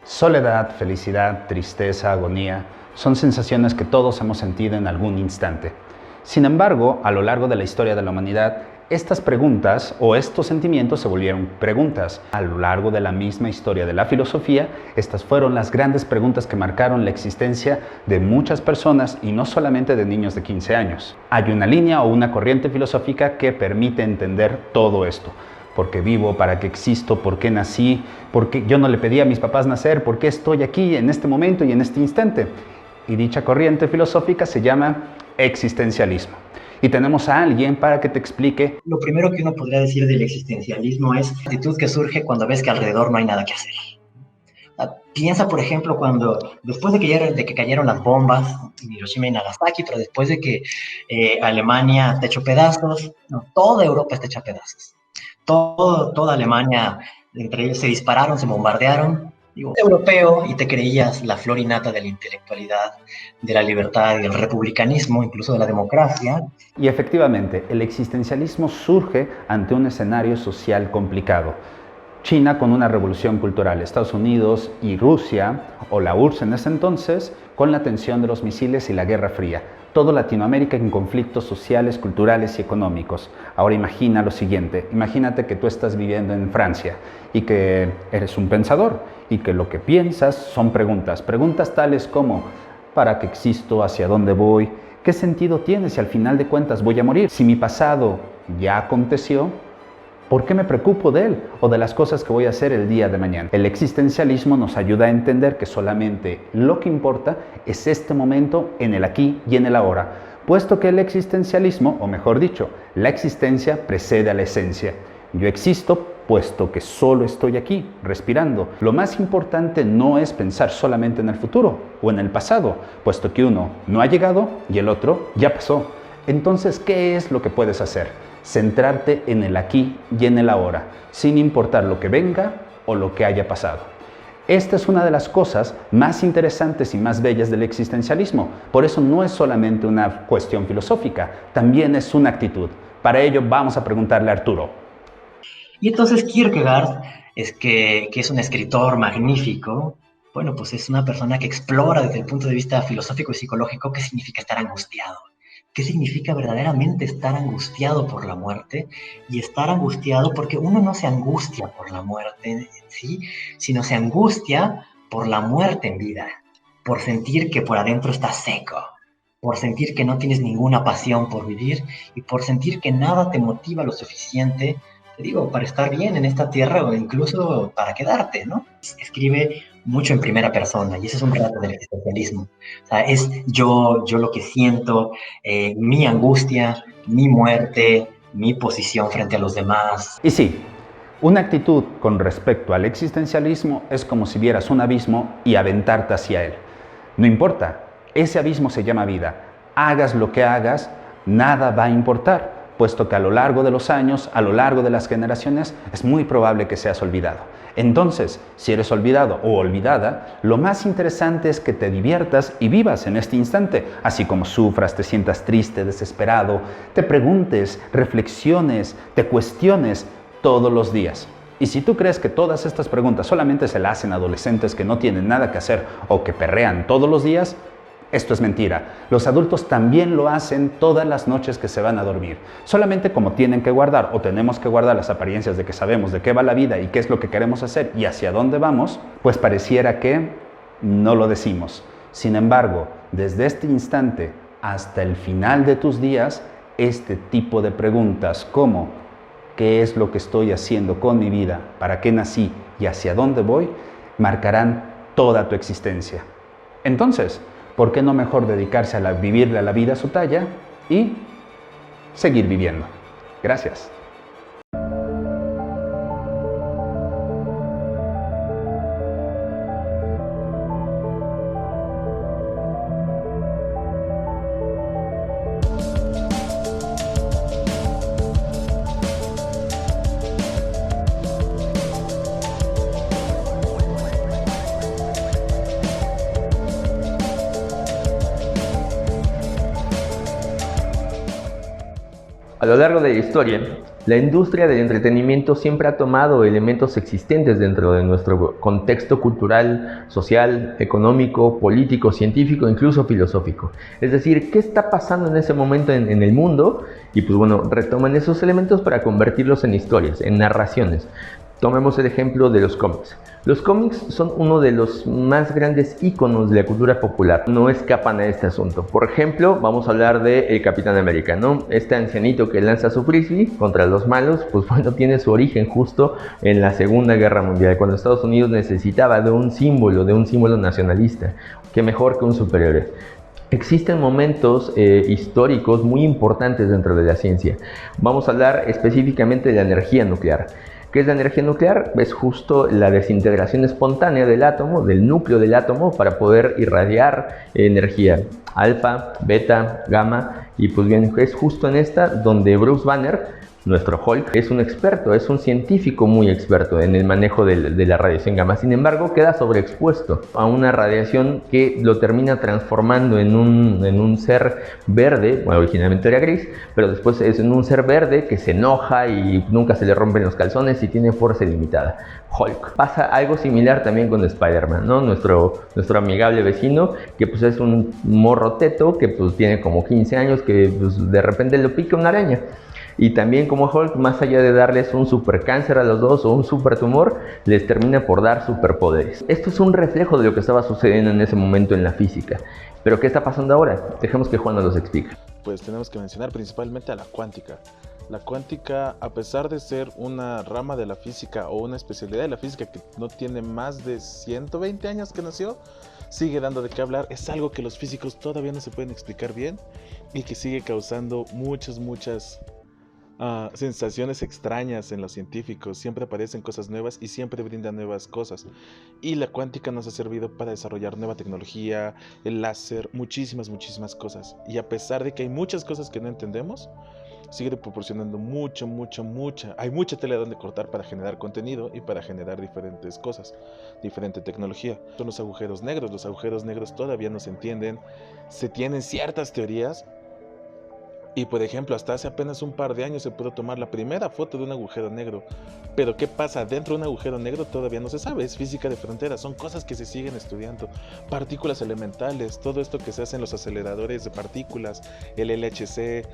Soledad, felicidad, tristeza, agonía, son sensaciones que todos hemos sentido en algún instante. Sin embargo, a lo largo de la historia de la humanidad, estas preguntas o estos sentimientos se volvieron preguntas. A lo largo de la misma historia de la filosofía, estas fueron las grandes preguntas que marcaron la existencia de muchas personas y no solamente de niños de 15 años. Hay una línea o una corriente filosófica que permite entender todo esto. ¿Por qué vivo? ¿Para qué existo? ¿Por qué nací? ¿Por qué yo no le pedí a mis papás nacer? ¿Por qué estoy aquí en este momento y en este instante? Y dicha corriente filosófica se llama existencialismo. Y tenemos a alguien para que te explique. Lo primero que uno podría decir del existencialismo es la actitud que surge cuando ves que alrededor no hay nada que hacer. Piensa, por ejemplo, cuando después de que cayeron las bombas en Hiroshima y Nagasaki, pero después de que Alemania está hecho pedazos, no, toda Europa está hecha pedazos. Toda Alemania, entre ellos se dispararon, se bombardearon. Digo, europeo y te creías la flor innata de la intelectualidad, de la libertad y del republicanismo, incluso de la democracia. Y efectivamente, el existencialismo surge ante un escenario social complicado. China con una revolución cultural, Estados Unidos y Rusia, o la URSS en ese entonces, con la tensión de los misiles y la Guerra Fría. Todo Latinoamérica en conflictos sociales, culturales y económicos. Ahora imagina lo siguiente, imagínate que tú estás viviendo en Francia y que eres un pensador y que lo que piensas son preguntas tales como ¿para qué existo? ¿Hacia dónde voy? ¿Qué sentido tiene si al final de cuentas voy a morir? Si mi pasado ya aconteció, ¿por qué me preocupo de él o de las cosas que voy a hacer el día de mañana? El existencialismo nos ayuda a entender que solamente lo que importa es este momento en el aquí y en el ahora, puesto que el existencialismo, o mejor dicho, la existencia precede a la esencia. Yo existo puesto que solo estoy aquí, respirando. Lo más importante no es pensar solamente en el futuro o en el pasado, puesto que uno no ha llegado y el otro ya pasó. Entonces, ¿qué es lo que puedes hacer? Centrarte en el aquí y en el ahora, sin importar lo que venga o lo que haya pasado. Esta es una de las cosas más interesantes y más bellas del existencialismo. Por eso no es solamente una cuestión filosófica, también es una actitud. Para ello vamos a preguntarle a Arturo. Y entonces Kierkegaard, que es un escritor magnífico, bueno, pues es una persona que explora desde el punto de vista filosófico y psicológico qué significa estar angustiado. ¿Qué significa verdaderamente estar angustiado por la muerte? Y estar angustiado porque uno no se angustia por la muerte, ¿sí? Sino se angustia por la muerte en vida, por sentir que por adentro estás seco, por sentir que no tienes ninguna pasión por vivir y por sentir que nada te motiva lo suficiente, te digo, para estar bien en esta tierra o incluso para quedarte, ¿no? Escribe mucho en primera persona y ese es un relato del existencialismo. O sea, es yo lo que siento, mi angustia, mi muerte, mi posición frente a los demás. Y sí, una actitud con respecto al existencialismo es como si vieras un abismo y aventarte hacia él. No importa, ese abismo se llama vida. Hagas lo que hagas, nada va a importar, puesto que a lo largo de los años, a lo largo de las generaciones, es muy probable que seas olvidado. Entonces, si eres olvidado o olvidada, lo más interesante es que te diviertas y vivas en este instante, así como sufras, te sientas triste, desesperado, te preguntes, reflexiones, te cuestiones todos los días. Y si tú crees que todas estas preguntas solamente se las hacen adolescentes que no tienen nada que hacer o que perrean todos los días, esto es mentira. Los adultos también lo hacen todas las noches que se van a dormir. Solamente como tienen que guardar o tenemos que guardar las apariencias de que sabemos de qué va la vida y qué es lo que queremos hacer y hacia dónde vamos, pues pareciera que no lo decimos. Sin embargo, desde este instante hasta el final de tus días, este tipo de preguntas como ¿qué es lo que estoy haciendo con mi vida? ¿Para qué nací? ¿Y hacia dónde voy? Marcarán toda tu existencia. Entonces, ¿por qué no mejor dedicarse a vivirle a la vida a su talla y seguir viviendo? Gracias. A lo largo de la historia, La industria del entretenimiento siempre ha tomado elementos existentes dentro de nuestro contexto cultural, social, económico, político, científico, incluso filosófico. Es decir, ¿qué está pasando en ese momento en el mundo? Y pues bueno, retoman esos elementos para convertirlos en historias, en narraciones. Tomemos el ejemplo de los cómics. Los cómics son uno de los más grandes íconos de la cultura popular. No escapan a este asunto. Por ejemplo, vamos a hablar de el Capitán América, ¿no? Este ancianito que lanza su frisbee contra los malos, pues bueno, tiene su origen justo en la Segunda Guerra Mundial, cuando Estados Unidos necesitaba de un símbolo nacionalista. Qué mejor que un superhéroe. Existen momentos históricos muy importantes dentro de la ciencia. Vamos a hablar específicamente de la energía nuclear. ¿Qué es la energía nuclear? Es justo la desintegración espontánea del átomo, del núcleo del átomo, para poder irradiar energía alfa, beta, gamma. Y pues bien, es justo en esta donde Bruce Banner, nuestro Hulk, es un experto, es un científico muy experto en el manejo de la radiación gamma. Sin embargo, queda sobreexpuesto a una radiación que lo termina transformando en un ser verde. Bueno, originalmente era gris, pero después es en un ser verde que se enoja y nunca se le rompen los calzones y tiene fuerza ilimitada. Hulk. Pasa algo similar también con Spider-Man, ¿no? Nuestro amigable vecino, que pues es un morro teto que pues tiene como 15 años, que pues de repente lo pica una araña. Y también como Hulk, más allá de darles un super cáncer a los dos o un super tumor, les termina por dar superpoderes. Esto es un reflejo de lo que estaba sucediendo en ese momento en la física. Pero ¿qué está pasando ahora? Dejemos que Juan nos los explique. Pues tenemos que mencionar principalmente a la cuántica. La cuántica, a pesar de ser una rama de la física o una especialidad de la física que no tiene más de 120 años que nació, sigue dando de qué hablar. Es algo que los físicos todavía no se pueden explicar bien y que sigue causando muchas sensaciones extrañas en los científicos. Siempre aparecen cosas nuevas y siempre brindan nuevas cosas. Y la cuántica nos ha servido para desarrollar nueva tecnología, el láser, muchísimas cosas. Y a pesar de que hay muchas cosas que no entendemos, sigue proporcionando hay mucha tela donde cortar para generar contenido y para generar diferentes cosas, diferente tecnología. Son los agujeros negros todavía no se entienden, se tienen ciertas teorías. Y por ejemplo, hasta hace apenas un par de años se pudo tomar la primera foto de un agujero negro. Pero ¿qué pasa dentro de un agujero negro? Todavía no se sabe, es física de frontera, son cosas que se siguen estudiando. Partículas elementales, todo esto que se hace en los aceleradores de partículas, el LHC,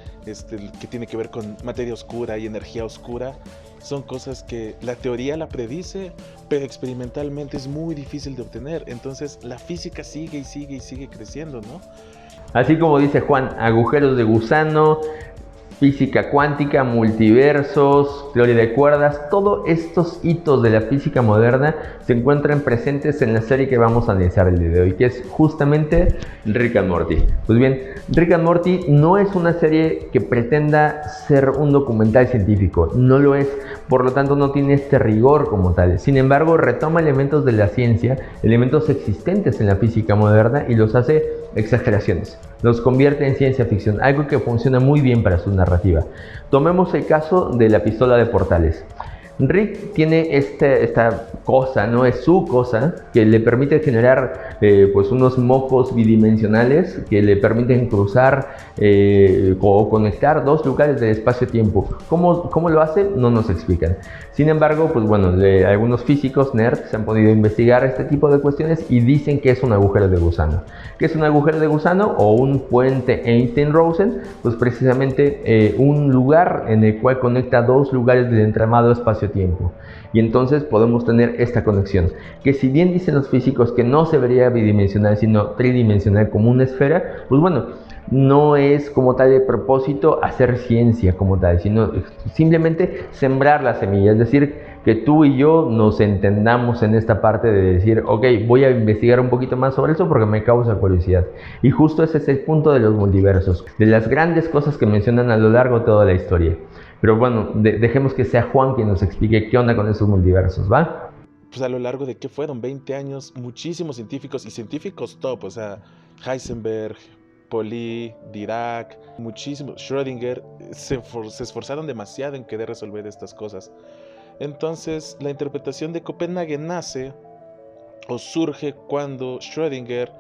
que tiene que ver con materia oscura y energía oscura, son cosas que la teoría la predice, pero experimentalmente es muy difícil de obtener. Entonces la física sigue creciendo, ¿no? Así como dice Juan, agujeros de gusano, física cuántica, multiversos, teoría de cuerdas, todos estos hitos de la física moderna se encuentran presentes en la serie que vamos a analizar el día de hoy, que es justamente Rick and Morty. Pues bien, Rick and Morty no es una serie que pretenda ser un documental científico, no lo es, por lo tanto no tiene este rigor como tal. Sin embargo, retoma elementos de la ciencia, elementos existentes en la física moderna y los hace exageraciones, los convierte en ciencia ficción, algo que funciona muy bien para su narrativa. Tomemos el caso de la pistola de portales. Rick tiene esta cosa, no es su cosa, que le permite generar pues unos mocos bidimensionales que le permiten cruzar o conectar dos lugares del espacio-tiempo. ¿Cómo lo hace? No nos explican. Sin embargo, pues bueno, algunos físicos nerds se han podido investigar este tipo de cuestiones y dicen que es un agujero de gusano. ¿Qué es un agujero de gusano o un puente Einstein-Rosen? Pues precisamente un lugar en el cual conecta dos lugares del entramado espacio-tiempo. Y entonces podemos tener esta conexión, que si bien dicen los físicos que no se vería bidimensional sino tridimensional como una esfera, pues bueno, no es como tal el propósito hacer ciencia como tal, sino simplemente sembrar la semilla, es decir, que tú y yo nos entendamos en esta parte de decir, ok, voy a investigar un poquito más sobre eso porque me causa curiosidad. Y justo ese es el punto de los multiversos, de las grandes cosas que mencionan a lo largo de toda la historia. Pero bueno, dejemos que sea Juan quien nos explique qué onda con esos multiversos, ¿va? Pues a lo largo de, ¿qué fueron? 20 años, muchísimos científicos y científicos top, o sea, Heisenberg, Pauli, Dirac, muchísimos, Schrödinger, se esforzaron demasiado en querer resolver estas cosas. Entonces, la interpretación de Copenhague nace o surge cuando Schrödinger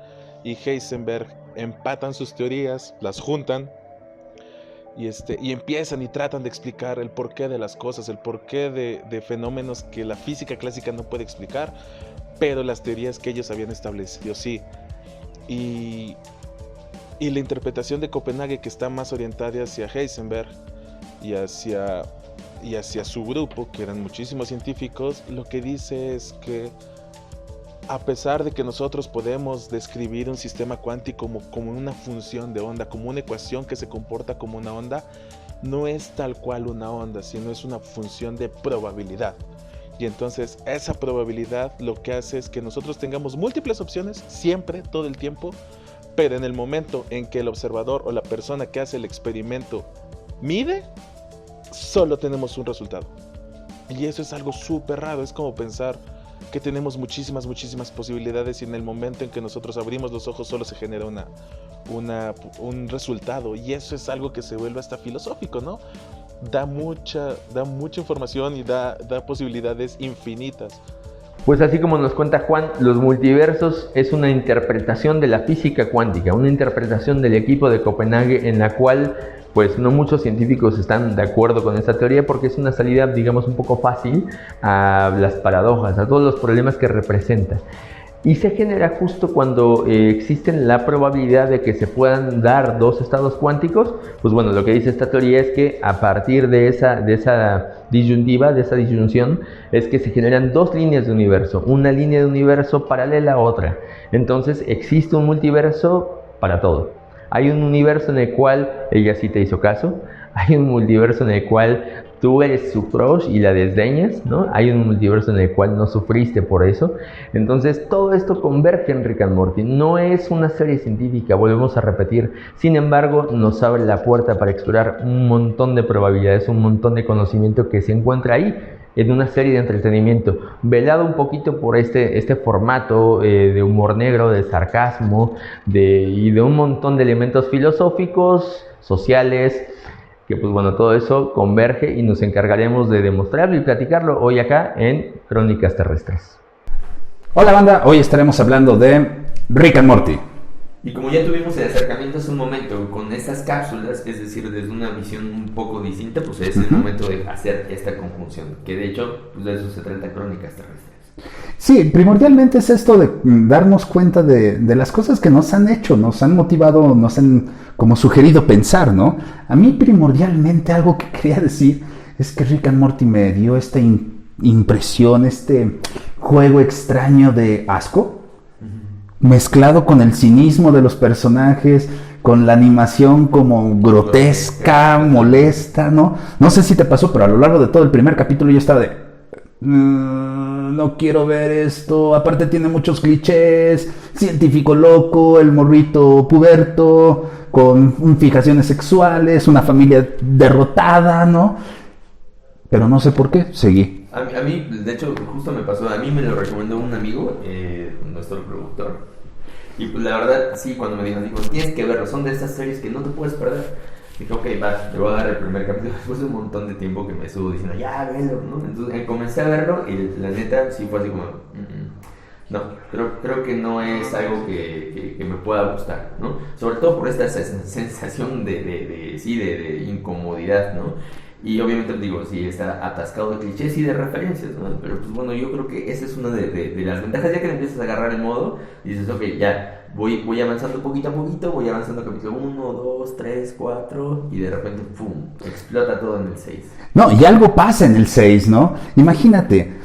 y Heisenberg empatan sus teorías, las juntan y empiezan y tratan de explicar el porqué de las cosas, el porqué de fenómenos que la física clásica no puede explicar, pero las teorías que ellos habían establecido sí. Y la interpretación de Copenhague, que está más orientada hacia Heisenberg y hacia su grupo, que eran muchísimos científicos, lo que dice es que a pesar de que nosotros podemos describir un sistema cuántico como una función de onda, como una ecuación que se comporta como una onda, no es tal cual una onda, sino es una función de probabilidad. Y entonces esa probabilidad lo que hace es que nosotros tengamos múltiples opciones, siempre, todo el tiempo, pero en el momento en que el observador o la persona que hace el experimento mide, solo tenemos un resultado. Y eso es algo súper raro, es como pensar que tenemos muchísimas posibilidades y en el momento en que nosotros abrimos los ojos solo se genera un resultado, y eso es algo que se vuelve hasta filosófico, ¿no? Da mucha información y da posibilidades infinitas. Pues así como nos cuenta Juan, los multiversos es una interpretación de la física cuántica, una interpretación del equipo de Copenhague en la cual pues no muchos científicos están de acuerdo con esta teoría porque es una salida, digamos, un poco fácil a las paradojas, a todos los problemas que representa. Y se genera justo cuando existe la probabilidad de que se puedan dar dos estados cuánticos. Pues bueno, lo que dice esta teoría es que a partir de esa disyuntiva, de esa disyunción, es que se generan dos líneas de universo, una línea de universo paralela a otra. Entonces existe un multiverso para todo. Hay un universo en el cual ella sí te hizo caso, hay un multiverso en el cual tú eres su crush y la desdeñas, ¿no? Hay un multiverso en el cual no sufriste por eso. Entonces todo esto converge en Rick and Morty. No es una serie científica, volvemos a repetir. Sin embargo, nos abre la puerta para explorar un montón de probabilidades, un montón de conocimiento que se encuentra ahí en una serie de entretenimiento, velado un poquito por este formato de humor negro, de sarcasmo, y de un montón de elementos filosóficos, sociales, que pues bueno, todo eso converge y nos encargaremos de demostrarlo y platicarlo hoy acá en Crónicas Terrestres. Hola banda, hoy estaremos hablando de Rick and Morty. Y como ya tuvimos el acercamiento hace un momento con estas cápsulas, es decir, desde una visión un poco distinta, pues es el momento de hacer esta conjunción, que de hecho pues de eso se trata Crónicas Terrestres. Sí, primordialmente es esto de darnos cuenta de las cosas que nos han hecho, nos han motivado, nos han como sugerido pensar, ¿no? A mí primordialmente algo que quería decir es que Rick and Morty me dio esta impresión, este juego extraño de asco, mezclado con el cinismo de los personajes, con la animación como grotesca, molesta, ¿no? No sé si te pasó, pero a lo largo de todo el primer capítulo yo estaba de... no quiero ver esto, aparte tiene muchos clichés, científico loco, el morrito puberto, con fijaciones sexuales, una familia derrotada, ¿no? Pero no sé por qué, seguí. A mí, de hecho, justo me pasó, a mí me lo recomendó un amigo, nuestro productor. Y pues la verdad, sí, cuando me dijo, tienes que verlo, son de estas series que no te puedes perder. Dije, ok, va, le voy a dar el primer capítulo. Después de un montón de tiempo que me estuvo diciendo, ya, velo, ¿no? Entonces comencé a verlo y la neta sí fue así como, no, creo que no es algo que me pueda gustar, ¿no? Sobre todo por esta sensación de incomodidad, ¿no? Y obviamente digo, sí, está atascado de clichés y de referencias, ¿no? Pero pues bueno, yo creo que esa es una de las ventajas, ya que le empiezas a agarrar el modo y dices, ok, ya, voy avanzando poquito a poquito, voy avanzando capítulo 1, 2, 3, 4 y de repente, ¡pum!, explota todo en el 6. No, y algo pasa en el 6, ¿no? Imagínate,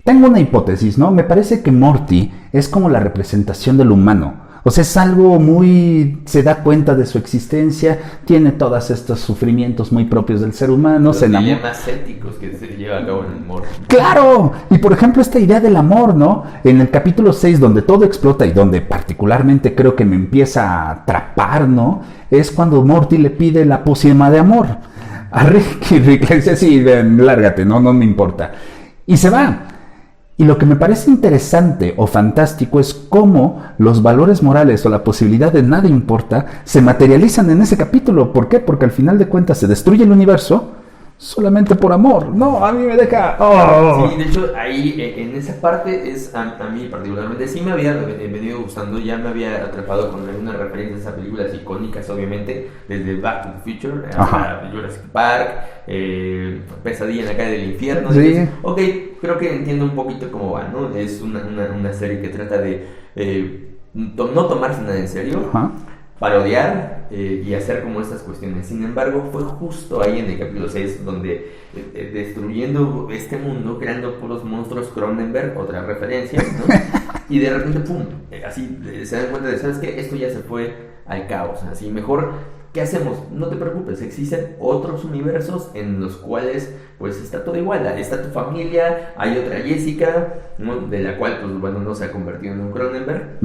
tengo una hipótesis, ¿no? Me parece que Morty es como la representación del humano. O sea, es algo muy... se da cuenta de su existencia, tiene todos estos sufrimientos muy propios del ser humano, los se enamora... dilemas éticos que se lleva a cabo en el Morty. ¡Claro! Y por ejemplo, esta idea del amor, ¿no? En el capítulo 6, donde todo explota y donde particularmente creo que me empieza a atrapar, ¿no? Es cuando Morty le pide la pócima de amor a Rick, y Rick le dice, sí, lárgate, no me importa. Y se va. Y lo que me parece interesante o fantástico es cómo los valores morales o la posibilidad de nada importa se materializan en ese capítulo. ¿Por qué? Porque al final de cuentas se destruye el universo, solamente por amor. No, a mí me deja... Oh. Sí, de hecho, ahí en esa parte es a mí particularmente, sí me había venido gustando, ya me había atrapado con algunas referencias a películas icónicas, obviamente, desde Back to the Future hasta Jurassic Park, Pesadilla en la calle del infierno. Sí. Entonces, ok, creo que entiendo un poquito cómo va, ¿no? Es una serie que trata de no tomarse nada en serio, parodiar y hacer como estas cuestiones. Sin embargo, fue justo ahí en el capítulo 6 donde destruyendo este mundo, creando puros monstruos Cronenberg, otra referencia, ¿no? Y de repente, pum, así se dan cuenta de, ¿sabes qué? Esto ya se fue al caos, así mejor, ¿qué hacemos? No te preocupes, existen otros universos en los cuales pues está todo igual, está tu familia, hay otra Jessica, ¿no? De la cual pues bueno, no se ha convertido en un Cronenberg,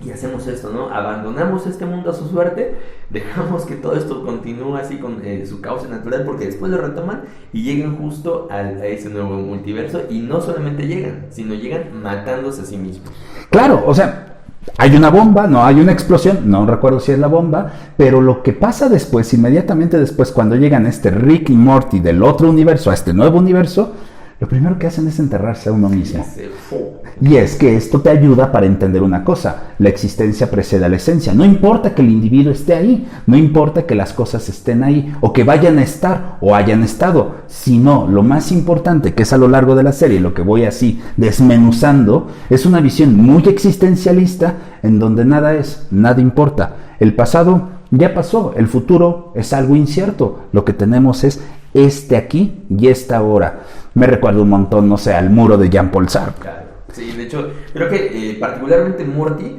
y hacemos esto, ¿no? Abandonamos este mundo a su suerte, dejamos que todo esto continúe así con su cauce natural, porque después lo retoman y llegan justo a ese nuevo multiverso, y no solamente llegan, sino llegan matándose a sí mismos. Claro, o sea, hay una bomba, no hay una explosión, no recuerdo si es la bomba, pero lo que pasa después, inmediatamente después, cuando llegan Rick y Morty del otro universo a este nuevo universo, lo primero que hacen es enterrarse a uno mismo. Y es que esto te ayuda para entender una cosa: la existencia precede a la esencia. No importa que el individuo esté ahí, no importa que las cosas estén ahí, o que vayan a estar o hayan estado, sino lo más importante, que es a lo largo de la serie, lo que voy así desmenuzando, es una visión muy existencialista en donde nada es, nada importa. El pasado ya pasó, el futuro es algo incierto. Lo que tenemos es este aquí y esta ahora. Me recuerda un montón, no sé, al Muro de Jean-Paul Sartre. Claro. Sí, de hecho, creo que particularmente Morty,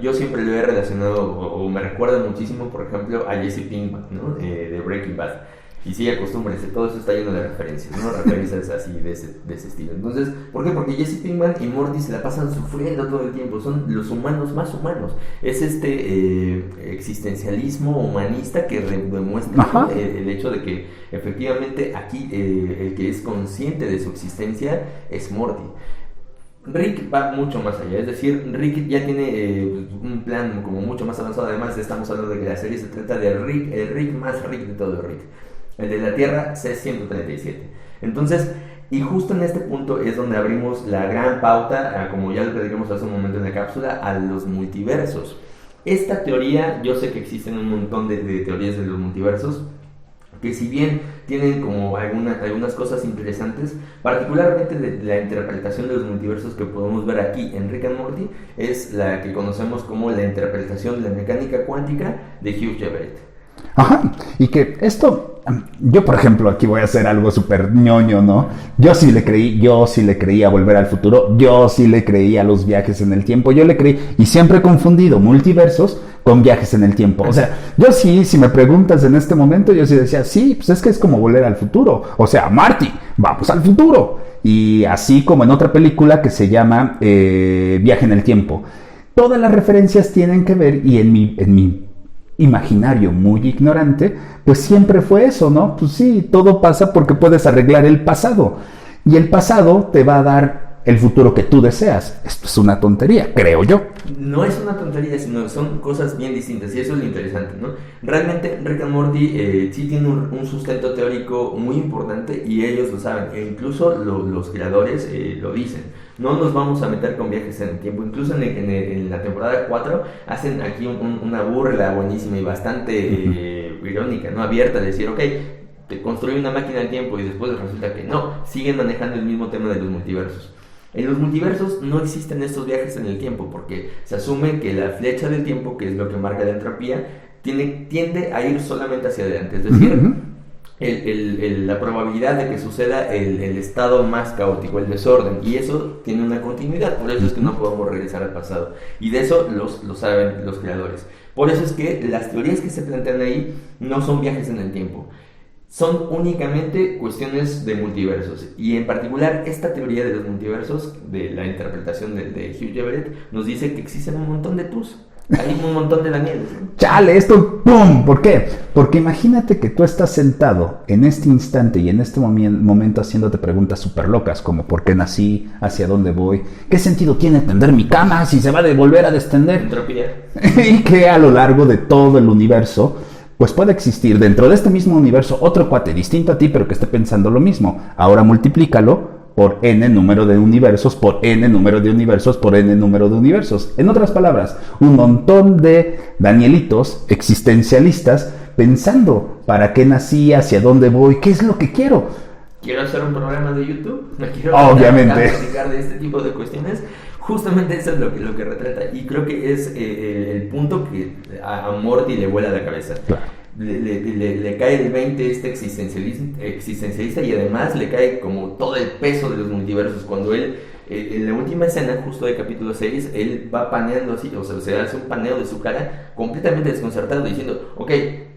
yo siempre lo he relacionado o me recuerda muchísimo, por ejemplo, a Jesse Pinkman, ¿no? De Breaking Bad. Y sí, acostúmbrense, todo eso está lleno de referencias, ¿no? Referencias así de ese estilo. Entonces, ¿por qué? Porque Jesse Pinkman y Morty se la pasan sufriendo todo el tiempo. Son los humanos más humanos. Es existencialismo humanista que demuestra el hecho de que efectivamente aquí el que es consciente de su existencia es Morty. Rick va mucho más allá, es decir, Rick ya tiene un plan como mucho más avanzado. Además, estamos hablando de que la serie se trata de Rick, el Rick más Rick de todo Rick, el de la Tierra C-137. Entonces, y justo en este punto es donde abrimos la gran pauta, como ya lo platicamos hace un momento en la cápsula, a los multiversos. Esta teoría, yo sé que existen un montón de teorías de los multiversos, que si bien tienen como algunas cosas interesantes, particularmente de la interpretación de los multiversos que podemos ver aquí en Rick and Morty, es la que conocemos como la interpretación de la mecánica cuántica de Hugh Everett. Ajá, y que esto, yo por ejemplo aquí voy a hacer algo súper ñoño, ¿no? Yo sí le creí a Volver al Futuro, yo sí le creí a los viajes en el tiempo, yo le creí, y siempre he confundido multiversos con viajes en el tiempo. O sea, yo sí, si me preguntas en este momento, yo sí decía, sí, pues es que es como Volver al Futuro, o sea, Marty, vamos al futuro, y así como en otra película que se llama Viaje en el Tiempo. Todas las referencias tienen que ver, y en mi imaginario muy ignorante, pues siempre fue eso, ¿no? Pues sí, todo pasa porque puedes arreglar el pasado, y el pasado te va a dar el futuro que tú deseas. Esto es una tontería, creo yo. No es una tontería, sino son cosas bien distintas, y eso es lo interesante, ¿no? Realmente Rick and Morty sí tiene un sustento teórico muy importante, y ellos lo saben, e incluso los creadores lo dicen. No nos vamos a meter con viajes en el tiempo. Incluso en la temporada 4 hacen aquí una burla buenísima y bastante irónica, ¿no? Abierta, de decir, ok, te construye una máquina del tiempo, y después resulta que no, siguen manejando el mismo tema de los multiversos. En los multiversos no existen estos viajes en el tiempo, porque se asume que la flecha del tiempo, que es lo que marca la entropía, tiende a ir solamente hacia adelante. Es decir, la probabilidad de que suceda el estado más caótico, el desorden, y eso tiene una continuidad. Por eso es que no podemos regresar al pasado, y de eso lo saben los creadores. Por eso es que las teorías que se plantean ahí no son viajes en el tiempo, son únicamente cuestiones de multiversos. Y en particular esta teoría de los multiversos, de la interpretación de Hugh Everett, nos dice que existen un montón de tus. Hay un montón de Danieles, ¿no? Chale, esto, ¡pum! ¿Por qué? Porque imagínate que tú estás sentado en este instante y en este momento haciéndote preguntas súper locas, como ¿por qué nací? ¿Hacia dónde voy? ¿Qué sentido tiene tender mi cama si se va a volver a destender? Entropía. Y que a lo largo de todo el universo, pues puede existir dentro de este mismo universo otro cuate distinto a ti, pero que esté pensando lo mismo. Ahora multiplícalo por n número de universos, por n número de universos, por n número de universos. En otras palabras, un montón de Danielitos existencialistas pensando para qué nací, hacia dónde voy, qué es lo que quiero. Quiero hacer un programa de YouTube, me quiero Obviamente platicar de este tipo de cuestiones. Justamente eso es lo que retrata, y creo que es el punto que a Morty le vuela la cabeza. Claro. Le cae el 20 este existencialista, y además le cae como todo el peso de los multiversos cuando él, en la última escena justo del capítulo 6, él va paneando así, o sea, se hace un paneo de su cara completamente desconcertado diciendo, ok,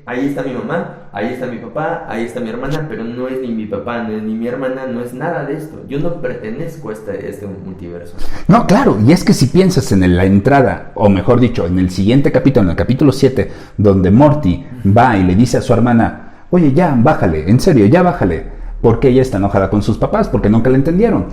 ahí está mi mamá, ahí está mi papá, ahí está mi hermana, pero no es ni mi papá, no es ni mi hermana, no es nada de esto. Yo no pertenezco a este multiverso. No, claro, y es que si piensas en la entrada, o mejor dicho, en el siguiente capítulo, en el capítulo 7, donde Morty va y le dice a su hermana, oye, ya, bájale, en serio, ya bájale, porque ella está enojada con sus papás, porque nunca la entendieron.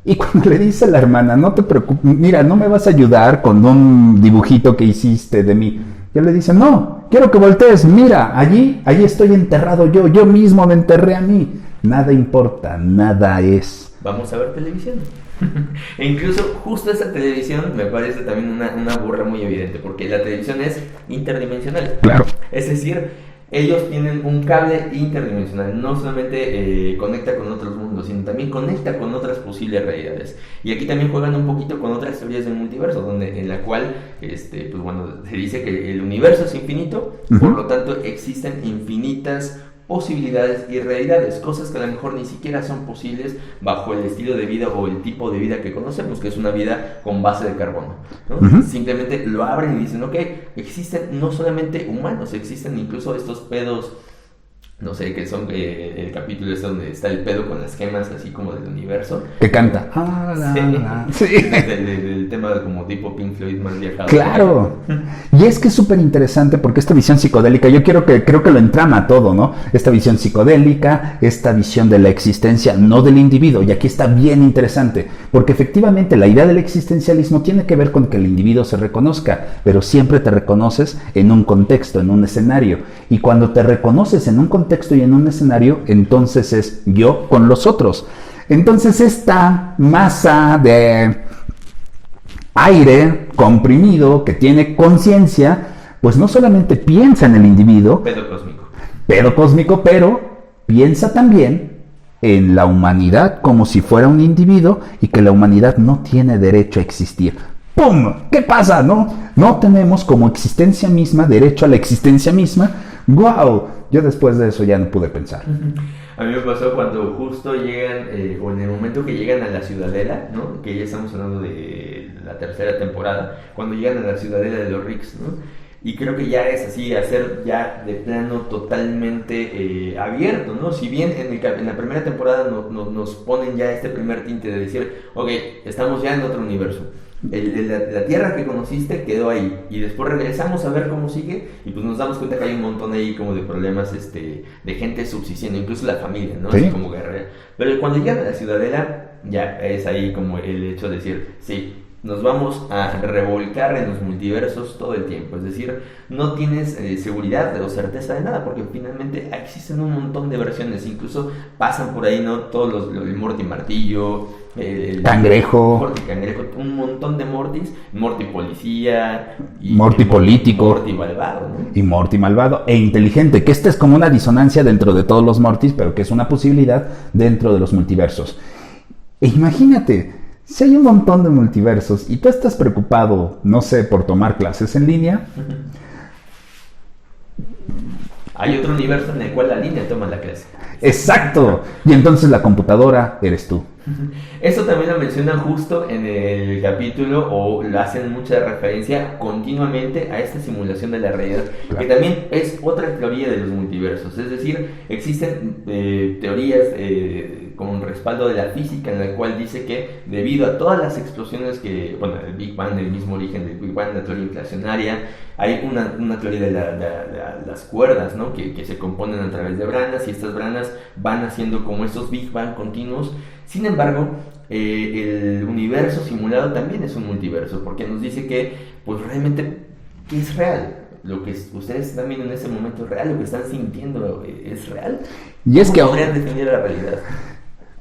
Y cuando le dice a la hermana, no te preocupes, mira, no me vas a ayudar con un dibujito que hiciste de mí. Y él le dice, no, quiero que voltees, mira, allí estoy enterrado yo mismo me enterré a mí. Nada importa, nada es. Vamos a ver televisión. E incluso justo esa televisión me parece también una burra muy evidente, porque la televisión es interdimensional. Claro. Es decir, ellos tienen un cable interdimensional, no solamente conecta con otros mundos, sino también conecta con otras posibles realidades. Y aquí también juegan un poquito con otras teorías del multiverso, en la cual, pues bueno, se dice que el universo es infinito, por lo tanto existen infinitas posibilidades y realidades, cosas que a lo mejor ni siquiera son posibles bajo el estilo de vida o el tipo de vida que conocemos, que es una vida con base de carbono, ¿no? Simplemente lo abren y dicen, ok, existen no solamente humanos, existen incluso estos pedos, no sé, que son el capítulo es donde está el pedo con las gemas, así como del universo. Que canta. Sí. Del tema de como tipo Pink Floyd más viajado. Claro. Y es que es súper interesante porque esta visión psicodélica, yo creo que lo entrama todo, ¿no? Esta visión psicodélica, esta visión de la existencia, no del individuo. Y aquí está bien interesante, porque efectivamente la idea del existencialismo tiene que ver con que el individuo se reconozca, pero siempre te reconoces en un contexto, en un escenario. Y cuando te reconoces en un contexto y en un escenario, entonces es yo con los otros. Entonces esta masa de aire comprimido que tiene conciencia, pues no solamente piensa en el individuo, pedo cósmico, pero piensa también en la humanidad como si fuera un individuo y que la humanidad no tiene derecho a existir. ¡Pum! ¿Qué pasa? No tenemos como existencia misma derecho a la existencia misma. ¡Guau! Yo después de eso ya no pude pensar. A mí me pasó cuando justo llegan, o en el momento que llegan a la Ciudadela, ¿no? Que ya estamos hablando de la tercera temporada, cuando llegan a la Ciudadela de los Ricks, ¿no? Y creo que ya es así, hacer ya de plano totalmente abierto, ¿no? Si bien en la primera temporada nos ponen ya este primer tinte de decir, ok, estamos ya en otro universo. La tierra que conociste quedó ahí y después regresamos a ver cómo sigue y pues nos damos cuenta que hay un montón ahí como de problemas de gente subsistiendo, incluso la familia, ¿no? ¿Sí? Así como guerrera. Pero cuando llegan a la Ciudadela ya es ahí como el hecho de decir, sí, nos vamos a revolcar en los multiversos todo el tiempo, es decir, no tienes seguridad o certeza de nada, porque finalmente existen un montón de versiones, incluso pasan por ahí, ¿no? Todos el Morty Martillo, el Cangrejo, Morty Cangrejo, un montón de Mortys, Morty Policía, y Morty Político, Morty Malvado, ¿no? Y Morty Malvado e inteligente, que esta es como una disonancia dentro de todos los Mortys, pero que es una posibilidad dentro de los multiversos. E imagínate, si hay un montón de multiversos y tú estás preocupado, no sé, por tomar clases en línea. Hay otro universo en el cual la línea toma la clase. Exacto. Y entonces la computadora eres tú. Eso también lo mencionan justo en el capítulo, o lo hacen mucha referencia continuamente a esta simulación de la realidad, claro, que también es otra teoría de los multiversos. Es decir, existen teorías con respaldo de la física, en la cual dice que debido a todas las explosiones que, bueno, el Big Bang, el mismo origen del Big Bang, la teoría inflacionaria, hay una teoría de las cuerdas, ¿no? que se componen a través de branas, y estas branas van haciendo como estos Big Bang continuos. Sin embargo, el universo simulado también es un multiverso, porque nos dice que, pues realmente, ¿qué es real? lo que ustedes están viendo en ese momento es real, lo que están sintiendo es real. Y es que ¿Cómo podrían definir la realidad?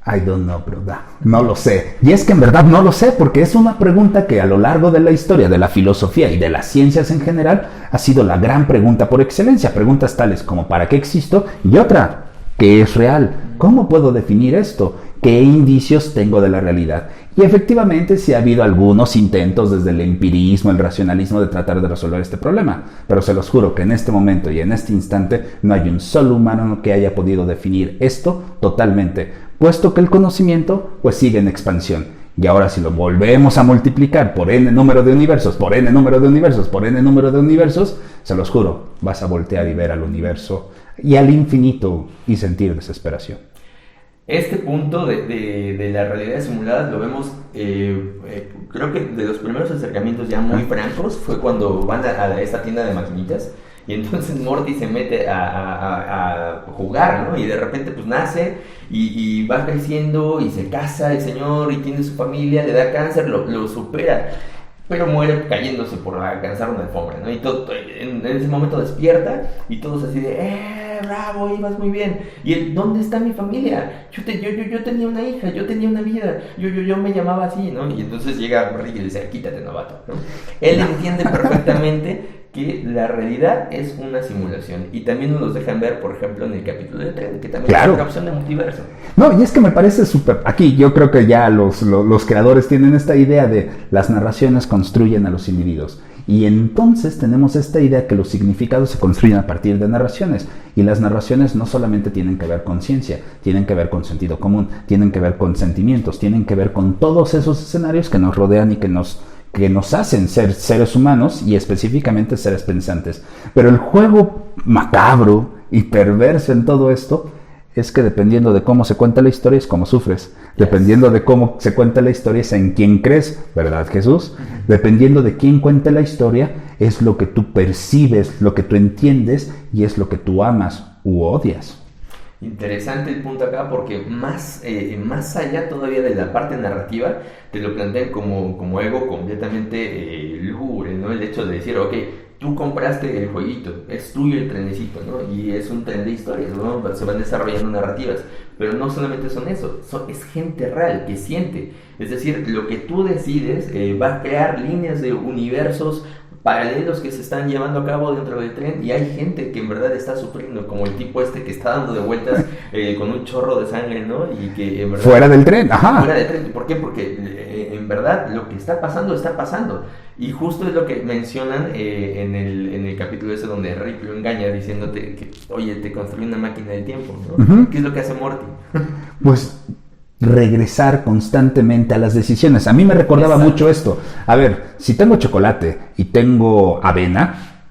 I don't know, bro. No lo sé. Y es que en verdad no lo sé, porque es una pregunta que a lo largo de la historia de la filosofía y de las ciencias en general ha sido la gran pregunta por excelencia. Preguntas tales como ¿para qué existo? Y otra, ¿qué es real? ¿Cómo puedo definir esto? ¿Qué indicios tengo de la realidad? Y efectivamente sí ha habido algunos intentos desde el empirismo, el racionalismo de tratar de resolver este problema. Pero se los juro que en este momento y en este instante no hay un solo humano que haya podido definir esto totalmente, puesto que el conocimiento pues sigue en expansión. Y ahora si lo volvemos a multiplicar por n número de universos, por n número de universos, por n número de universos, se los juro, vas a voltear y ver al universo y al infinito y sentir desesperación. Este punto de la realidad simulada lo vemos, creo que de los primeros acercamientos ya muy francos fue cuando van a esta tienda de maquinitas y entonces Morty se mete a jugar, ¿no? Y de repente pues nace y va creciendo y se casa el señor y tiene su familia, le da cáncer, lo supera, pero muere cayéndose por alcanzar una alfombra, ¿no? Y todo, en ese momento despierta y todos así de bravo, ibas muy bien. Y él, ¿dónde está mi familia? Yo tenía una hija, yo tenía una vida, yo me llamaba así, ¿no? Y entonces llega Rick y le dice, quítate, novato, ¿no? Él entiende perfectamente que la realidad es una simulación. Y también nos dejan ver, por ejemplo, en el capítulo de Tren, que también es una opción de multiverso. No, y es que me parece súper... Aquí yo creo que ya los creadores tienen esta idea de las narraciones construyen a los individuos. Y entonces tenemos esta idea que los significados se construyen a partir de narraciones. Y las narraciones no solamente tienen que ver con ciencia, tienen que ver con sentido común, tienen que ver con sentimientos, tienen que ver con todos esos escenarios que nos rodean y que nos hacen ser seres humanos y específicamente seres pensantes. Pero el juego macabro y perverso en todo esto es que dependiendo de cómo se cuenta la historia es cómo sufres. Dependiendo de cómo se cuenta la historia es en quién crees, ¿verdad, Jesús? Dependiendo de quién cuente la historia es lo que tú percibes, lo que tú entiendes y es lo que tú amas u odias. Interesante el punto acá porque más allá todavía de la parte narrativa te lo plantean como algo completamente lúgubre, ¿no? El hecho de decir, ok, tú compraste el jueguito, es tuyo el trenecito, ¿no? Y es un tren de historias, ¿no? Se van desarrollando narrativas, pero no solamente son eso, es gente real que siente, es decir, lo que tú decides va a crear líneas de universos paralelos que se están llevando a cabo dentro del tren y hay gente que en verdad está sufriendo, como el tipo este que está dando de vueltas con un chorro de sangre, ¿no? Y que en verdad, fuera del tren, ajá. Fuera del tren, ¿por qué? Porque en verdad lo que está pasando. Y justo es lo que mencionan en el capítulo ese donde Rick lo engaña diciéndote que, oye, te construí una máquina del tiempo, ¿no? Uh-huh. ¿Qué es lo que hace Morty? Pues regresar constantemente a las decisiones. A mí me recordaba mucho esto. A ver, si tengo chocolate y tengo avena,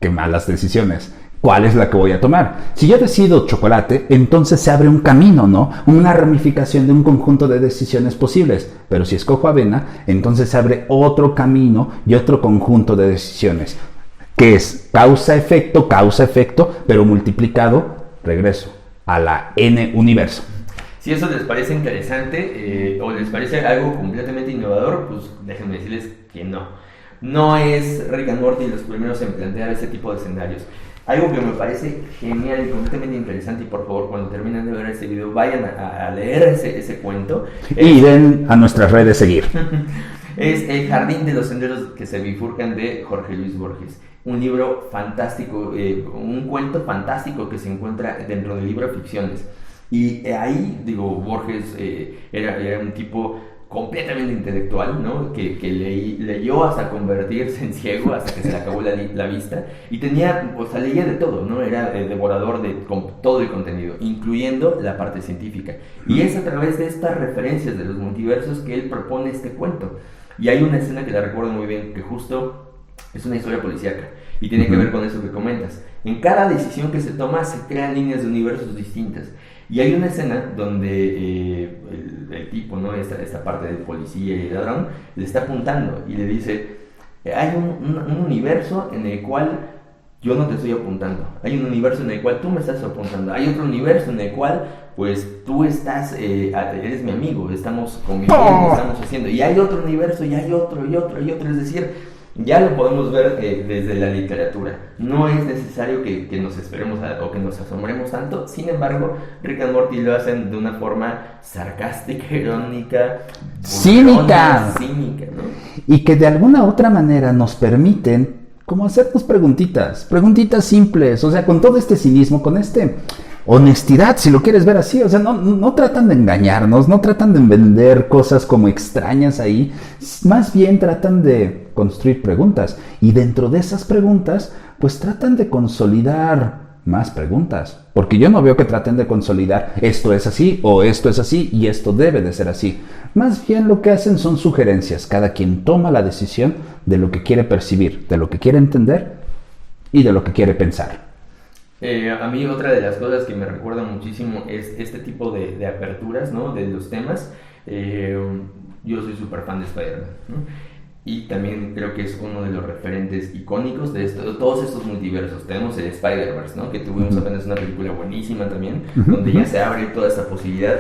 qué malas decisiones. ¿Cuál es la que voy a tomar? Si yo decido chocolate, entonces se abre un camino, ¿no? Una ramificación de un conjunto de decisiones posibles. Pero si escojo avena, entonces se abre otro camino y otro conjunto de decisiones. Que es causa-efecto, pero multiplicado, regreso a la N universo. Si eso les parece interesante o les parece algo completamente innovador, pues déjenme decirles que no. No es Rick and Morty los primeros en plantear ese tipo de escenarios. Algo que me parece genial y completamente interesante, y por favor cuando terminen de ver este video vayan a leer ese cuento. Y den a nuestras redes seguir. Es El Jardín de los Senderos que se bifurcan de Jorge Luis Borges. Un libro fantástico, un cuento fantástico que se encuentra dentro del libro Ficciones. Y ahí, digo, Borges era un tipo completamente intelectual, ¿no? Que leyó hasta convertirse en ciego, hasta que se le acabó la vista, y tenía, o sea, leía de todo, ¿no? Era devorador de todo el contenido, incluyendo la parte científica. Y es a través de estas referencias de los multiversos que él propone este cuento. Y hay una escena que la recuerdo muy bien, que justo es una historia policíaca, y tiene que ver con eso que comentas. En cada decisión que se toma se crean líneas de universos distintas. Y hay una escena donde el tipo, ¿no? Esta parte del policía y el ladrón le está apuntando y le dice, hay un universo en el cual yo no te estoy apuntando, hay un universo en el cual tú me estás apuntando, hay otro universo en el cual pues tú estás, eres mi amigo, estamos conviviendo, estamos haciendo, y hay otro universo y hay otro, es decir, Ya lo podemos ver desde la literatura. No es necesario que nos esperemos o que nos asombremos tanto. Sin embargo, Rick and Morty lo hacen de una forma sarcástica, irónica, cínica, ¿no? Y que de alguna otra manera nos permiten como hacernos preguntitas simples, o sea, con todo este cinismo, con honestidad, si lo quieres ver así, o sea, no tratan de engañarnos, no tratan de vender cosas como extrañas ahí, más bien tratan de construir preguntas, y dentro de esas preguntas, pues tratan de consolidar más preguntas, porque yo no veo que traten de consolidar esto es así, o esto es así, y esto debe de ser así. Más bien lo que hacen son sugerencias, cada quien toma la decisión de lo que quiere percibir, de lo que quiere entender, y de lo que quiere pensar. A mí otra de las cosas que me recuerda muchísimo es este tipo de aperturas, ¿no? De los temas. Yo soy súper fan de Spider-Man, ¿no? Y también creo que es uno de los referentes icónicos de todos estos multiversos. Tenemos el Spider-Verse, ¿no? Que tuvimos apenas una película buenísima también, donde ya se abre toda esta posibilidad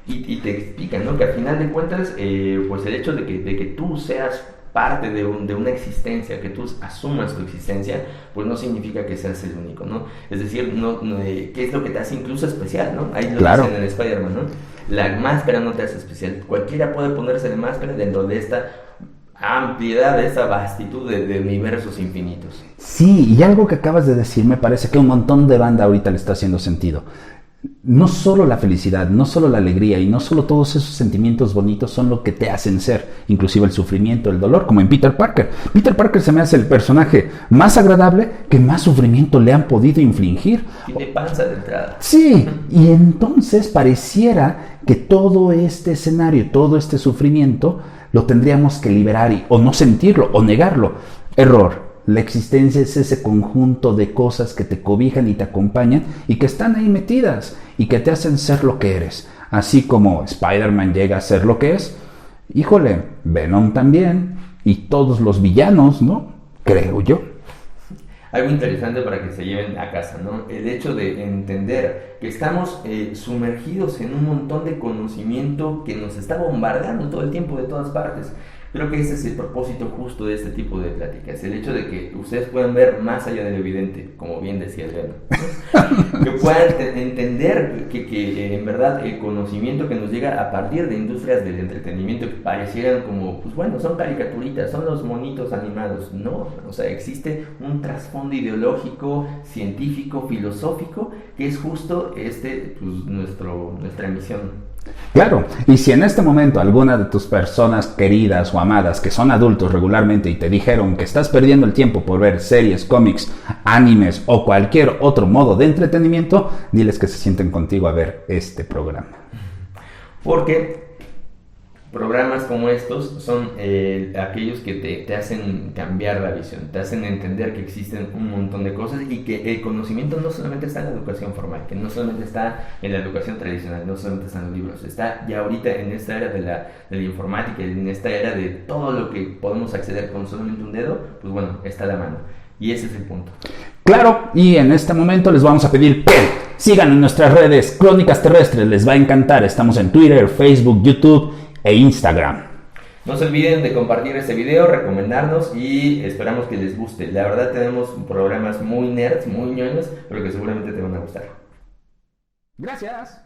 y te explican, ¿no? Que al final de cuentas, pues el hecho de que tú seas parte de una existencia, que tú asumas tu existencia, pues no significa que seas el único, ¿no? Es decir, ¿qué es lo que te hace incluso especial, ¿no? Ahí lo dicen en Spider-Man, ¿no? La máscara no te hace especial. Cualquiera puede ponerse de máscara dentro de esta ampliedad, de esa vastitud de universos infinitos. Sí, y algo que acabas de decir me parece que un montón de banda ahorita le está haciendo sentido. No solo la felicidad, no solo la alegría y no solo todos esos sentimientos bonitos son lo que te hacen ser, inclusive el sufrimiento, el dolor, como en Peter Parker. Peter Parker se me hace el personaje más agradable que más sufrimiento le han podido infligir. Tiene panza de entrada. Sí, y entonces pareciera que todo este escenario, todo este sufrimiento lo tendríamos que liberar o no sentirlo o negarlo. Error. La existencia es ese conjunto de cosas que te cobijan y te acompañan y que están ahí metidas y que te hacen ser lo que eres. Así como Spider-Man llega a ser lo que es, híjole, Venom también y todos los villanos, ¿no? Creo yo. Algo interesante para que se lleven a casa, ¿no? El hecho de entender que estamos sumergidos en un montón de conocimiento que nos está bombardeando todo el tiempo de todas partes. Creo que ese es el propósito justo de este tipo de pláticas, el hecho de que ustedes puedan ver más allá de lo evidente, como bien decía Elena, ¿no? Que puedan entender que en verdad el conocimiento que nos llega a partir de industrias del entretenimiento que parecieran como, pues bueno, son caricaturitas, son los monitos animados, no, o sea, existe un trasfondo ideológico, científico, filosófico, que es justo pues nuestra misión. Claro, y si en este momento alguna de tus personas queridas o amadas que son adultos regularmente y te dijeron que estás perdiendo el tiempo por ver series, cómics, animes o cualquier otro modo de entretenimiento, diles que se sienten contigo a ver este programa. Porque programas como estos son aquellos que te hacen cambiar la visión, te hacen entender que existen un montón de cosas y que el conocimiento no solamente está en la educación formal, que no solamente está en la educación tradicional, no solamente está en los libros, está ya ahorita en esta era de la informática, en esta era de todo lo que podemos acceder con solamente un dedo, pues bueno, está a la mano. Y ese es el punto. Claro, y en este momento les vamos a pedir que sigan en nuestras redes Crónicas Terrestres, les va a encantar, estamos en Twitter, Facebook, YouTube e Instagram. No se olviden de compartir este video, recomendarnos y esperamos que les guste. La verdad tenemos programas muy nerds, muy ñoños, pero que seguramente te van a gustar. Gracias.